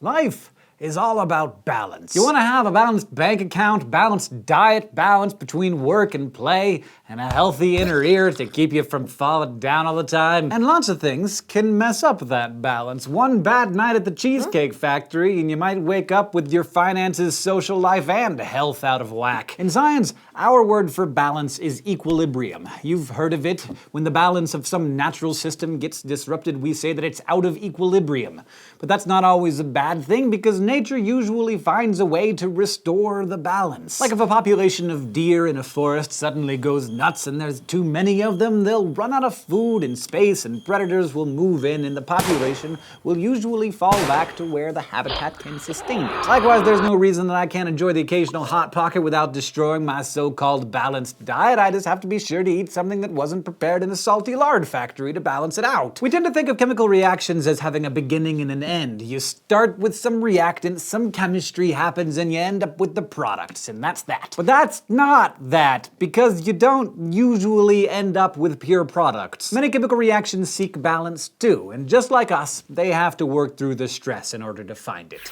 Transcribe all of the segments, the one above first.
Life is all about balance. You want to have a balanced bank account, balanced diet, balance between work and play, and a healthy inner ear to keep you from falling down all the time. And lots of things can mess up that balance. One bad night at the Cheesecake Factory, and you might wake up with your finances, social life, and health out of whack. In science, our word for balance is equilibrium. You've heard of it. When the balance of some natural system gets disrupted, we say that it's out of equilibrium. But that's not always a bad thing, because nature usually finds a way to restore the balance. Like if a population of deer in a forest suddenly goes nuts and there's too many of them, they'll run out of food and space and predators will move in and the population will usually fall back to where the habitat can sustain it. Likewise, there's no reason that I can't enjoy the occasional Hot Pocket without destroying my so-called balanced diet. I just have to be sure to eat something that wasn't prepared in a salty lard factory to balance it out. We tend to think of chemical reactions as having a beginning and an end. You start with some reactant, some chemistry happens, and you end up with the products, and that's that. But that's not that, because you don't usually end up with pure products. Many chemical reactions seek balance too, and just like us, they have to work through the stress in order to find it.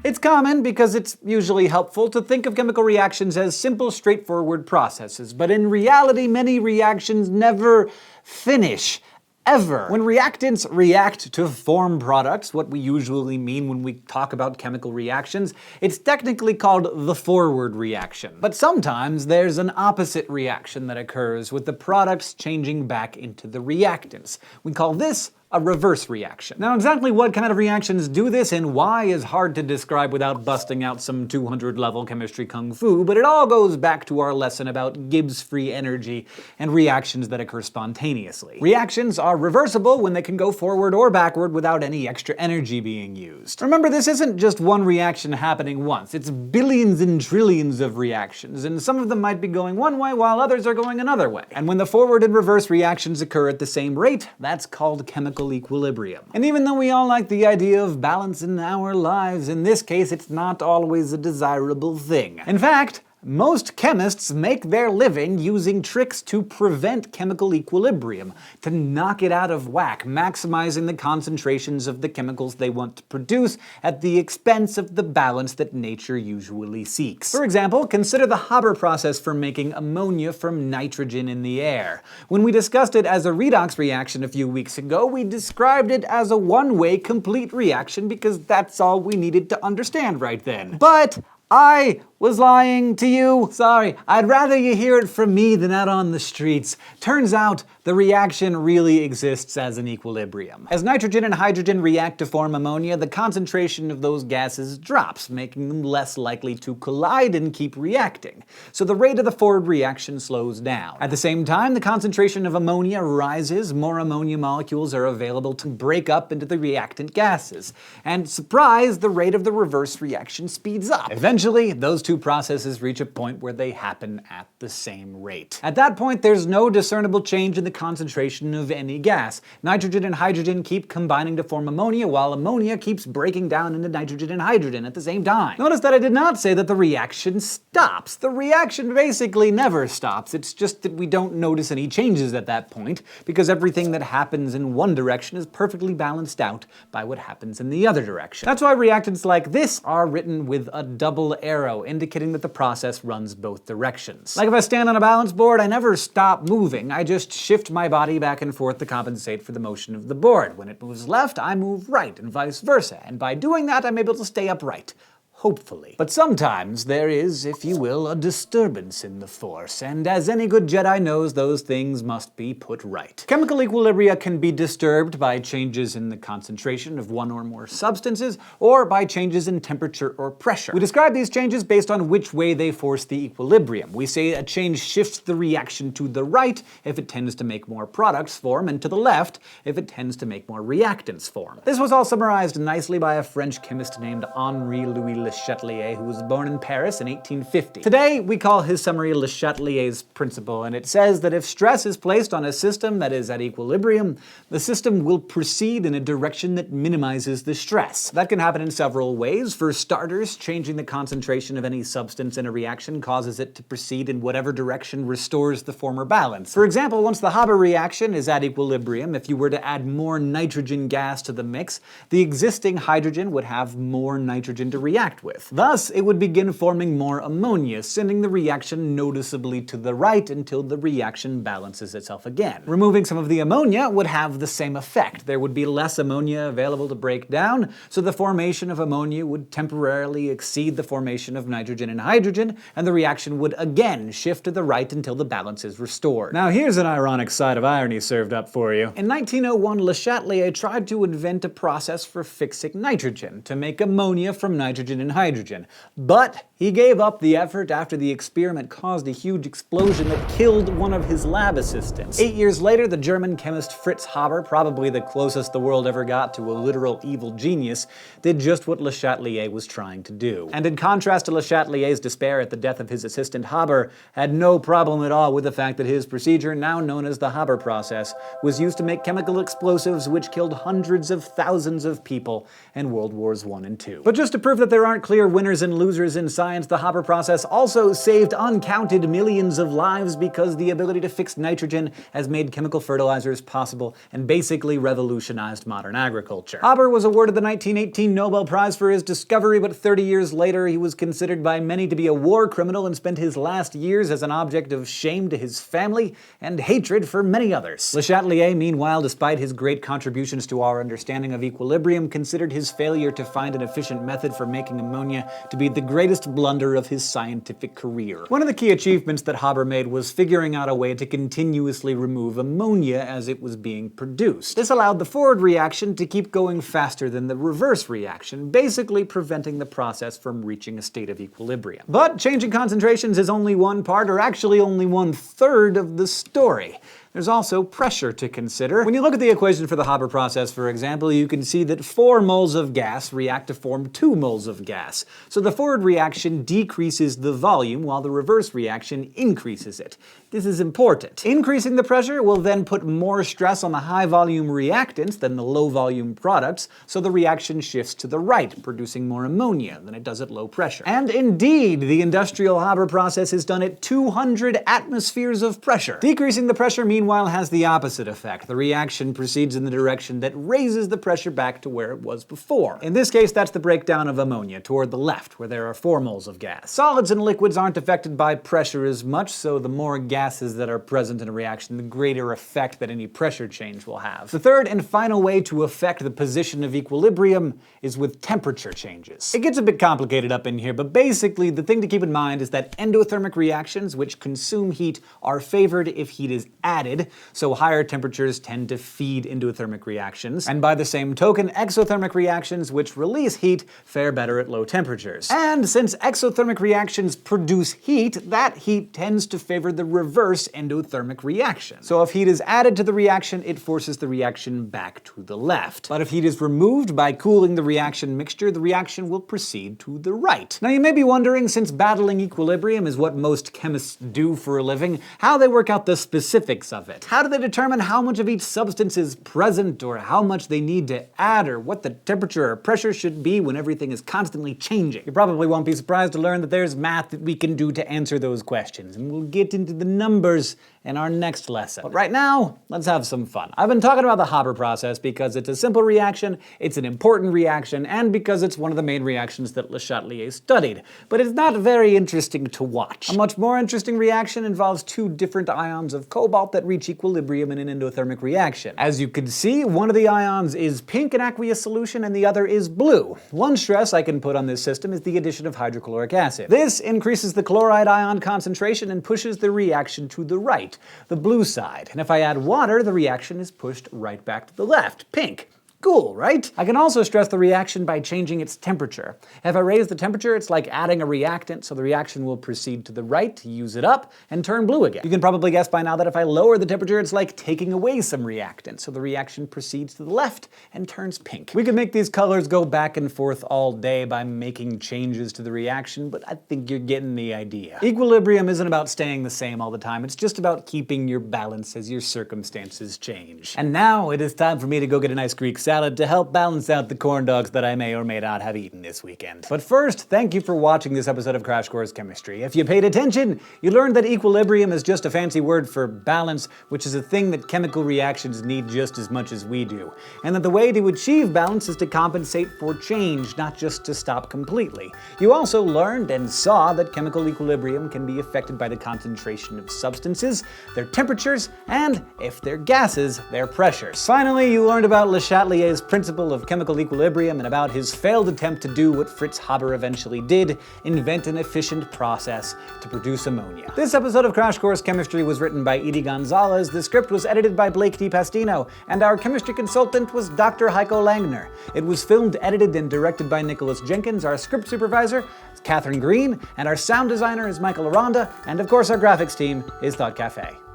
It's common, because it's usually helpful, to think of chemical reactions as simple, straightforward processes. But in reality, many reactions never finish. Ever. When reactants react to form products, what we usually mean when we talk about chemical reactions, it's technically called the forward reaction. But sometimes there's an opposite reaction that occurs, with the products changing back into the reactants. We call this a reverse reaction. Now, exactly what kind of reactions do this and why is hard to describe without busting out some 200-level chemistry kung fu, but it all goes back to our lesson about Gibbs free energy and reactions that occur spontaneously. Reactions are reversible when they can go forward or backward without any extra energy being used. Remember, this isn't just one reaction happening once, it's billions and trillions of reactions, and some of them might be going one way while others are going another way. And when the forward and reverse reactions occur at the same rate, that's called chemical equilibrium. And even though we all like the idea of balance in our lives, in this case it's not always a desirable thing. In fact, most chemists make their living using tricks to prevent chemical equilibrium, to knock it out of whack, maximizing the concentrations of the chemicals they want to produce at the expense of the balance that nature usually seeks. For example, consider the Haber process for making ammonia from nitrogen in the air. When we discussed it as a redox reaction a few weeks ago, we described it as a one-way complete reaction because that's all we needed to understand right then. But I was lying to you. Sorry, I'd rather you hear it from me than out on the streets. Turns out, the reaction really exists as an equilibrium. As nitrogen and hydrogen react to form ammonia, the concentration of those gases drops, making them less likely to collide and keep reacting. So the rate of the forward reaction slows down. At the same time, the concentration of ammonia rises, more ammonia molecules are available to break up into the reactant gases. And surprise, the rate of the reverse reaction speeds up. Eventually, those two processes reach a point where they happen at the same rate. At that point, there's no discernible change in the concentration of any gas. Nitrogen and hydrogen keep combining to form ammonia, while ammonia keeps breaking down into nitrogen and hydrogen at the same time. Notice that I did not say that the reaction stops. The reaction basically never stops. It's just that we don't notice any changes at that point, because everything that happens in one direction is perfectly balanced out by what happens in the other direction. That's why reactants like this are written with a double arrow, indicating that the process runs both directions. Like if I stand on a balance board, I never stop moving. I just shift my body back and forth to compensate for the motion of the board. When it moves left, I move right, and vice versa. And by doing that, I'm able to stay upright. Hopefully. But sometimes there is, if you will, a disturbance in the Force, and as any good Jedi knows, those things must be put right. Chemical equilibria can be disturbed by changes in the concentration of one or more substances, or by changes in temperature or pressure. We describe these changes based on which way they force the equilibrium. We say a change shifts the reaction to the right if it tends to make more products form, and to the left if it tends to make more reactants form. This was all summarized nicely by a French chemist named Henri Louis Le Chatalier, who was born in Paris in 1850. Today, we call his summary Le Chatelier's principle, and it says that if stress is placed on a system that is at equilibrium, the system will proceed in a direction that minimizes the stress. That can happen in several ways. For starters, changing the concentration of any substance in a reaction causes it to proceed in whatever direction restores the former balance. For example, once the Haber reaction is at equilibrium, if you were to add more nitrogen gas to the mix, the existing hydrogen would have more nitrogen to react with. Thus, it would begin forming more ammonia, sending the reaction noticeably to the right until the reaction balances itself again. Removing some of the ammonia would have the same effect. There would be less ammonia available to break down, so the formation of ammonia would temporarily exceed the formation of nitrogen and hydrogen, and the reaction would again shift to the right until the balance is restored. Now here's an ironic side of irony served up for you. In 1901, Le Chatelier tried to invent a process for fixing nitrogen, to make ammonia from nitrogen and hydrogen. But he gave up the effort after the experiment caused a huge explosion that killed one of his lab assistants. 8 years later, the German chemist Fritz Haber, probably the closest the world ever got to a literal evil genius, did just what Le Chatelier was trying to do. And in contrast to Le Chatelier's despair at the death of his assistant, Haber had no problem at all with the fact that his procedure, now known as the Haber process, was used to make chemical explosives which killed hundreds of thousands of people in World Wars I and II. But just to prove that there aren't clear winners and losers in science, the Haber process also saved uncounted millions of lives because the ability to fix nitrogen has made chemical fertilizers possible and basically revolutionized modern agriculture. Haber was awarded the 1918 Nobel Prize for his discovery, but 30 years later he was considered by many to be a war criminal and spent his last years as an object of shame to his family and hatred for many others. Le Chatelier, meanwhile, despite his great contributions to our understanding of equilibrium, considered his failure to find an efficient method for making ammonia to be the greatest blunder of his scientific career. One of the key achievements that Haber made was figuring out a way to continuously remove ammonia as it was being produced. This allowed the forward reaction to keep going faster than the reverse reaction, basically preventing the process from reaching a state of equilibrium. But changing concentrations is only one part, or actually only 1/3 of the story. There's also pressure to consider. When you look at the equation for the Haber process, for example, you can see that 4 moles of gas react to form 2 moles of gas. So the forward reaction decreases the volume, while the reverse reaction increases it. This is important. Increasing the pressure will then put more stress on the high-volume reactants than the low-volume products, so the reaction shifts to the right, producing more ammonia than it does at low pressure. And indeed, the industrial Haber process is done at 200 atmospheres of pressure. Decreasing the pressure meanwhile has the opposite effect. The reaction proceeds in the direction that raises the pressure back to where it was before. In this case, that's the breakdown of ammonia toward the left, where there are 4 moles of gas. Solids and liquids aren't affected by pressure as much, so the more gases that are present in a reaction, the greater effect that any pressure change will have. The third and final way to affect the position of equilibrium is with temperature changes. It gets a bit complicated up in here, but basically the thing to keep in mind is that endothermic reactions, which consume heat, are favored if heat is added, so higher temperatures tend to feed endothermic reactions. And by the same token, exothermic reactions, which release heat, fare better at low temperatures. And since exothermic reactions produce heat, that heat tends to favor the reverse endothermic reaction. So if heat is added to the reaction, it forces the reaction back to the left. But if heat is removed by cooling the reaction mixture, the reaction will proceed to the right. Now you may be wondering, since battling equilibrium is what most chemists do for a living, how they work out the specifics of it. How do they determine how much of each substance is present, or how much they need to add, or what the temperature or pressure should be when everything is constantly changing? You probably won't be surprised to learn that there's math that we can do to answer those questions, and we'll get into the numbers in our next lesson. But right now, let's have some fun. I've been talking about the Haber process because it's a simple reaction, it's an important reaction, and because it's one of the main reactions that Le Chatelier studied. But it's not very interesting to watch. A much more interesting reaction involves 2 different ions of cobalt that reach equilibrium in an endothermic reaction. As you can see, one of the ions is pink in aqueous solution and the other is blue. One stress I can put on this system is the addition of hydrochloric acid. This increases the chloride ion concentration and pushes the reaction to the right, the blue side. And if I add water, the reaction is pushed right back to the left, pink. Cool, right? I can also stress the reaction by changing its temperature. If I raise the temperature, it's like adding a reactant, so the reaction will proceed to the right, use it up, and turn blue again. You can probably guess by now that if I lower the temperature, it's like taking away some reactant, so the reaction proceeds to the left and turns pink. We could make these colors go back and forth all day by making changes to the reaction, but I think you're getting the idea. Equilibrium isn't about staying the same all the time, it's just about keeping your balance as your circumstances change. And now it is time for me to go get a nice Greek salad to help balance out the corn dogs that I may or may not have eaten this weekend. But first, thank you for watching this episode of Crash Course Chemistry. If you paid attention, you learned that equilibrium is just a fancy word for balance, which is a thing that chemical reactions need just as much as we do. And that the way to achieve balance is to compensate for change, not just to stop completely. You also learned and saw that chemical equilibrium can be affected by the concentration of substances, their temperatures, and, if they're gases, their pressures. Finally, you learned about Le Chatelier's principle of chemical equilibrium and about his failed attempt to do what Fritz Haber eventually did, invent an efficient process to produce ammonia. This episode of Crash Course Chemistry was written by Edie Gonzalez, the script was edited by Blake DiPastino, and our chemistry consultant was Dr. Heiko Langner. It was filmed, edited, and directed by Nicholas Jenkins, our script supervisor is Catherine Green, and our sound designer is Michael Aranda, and of course our graphics team is Thought Cafe.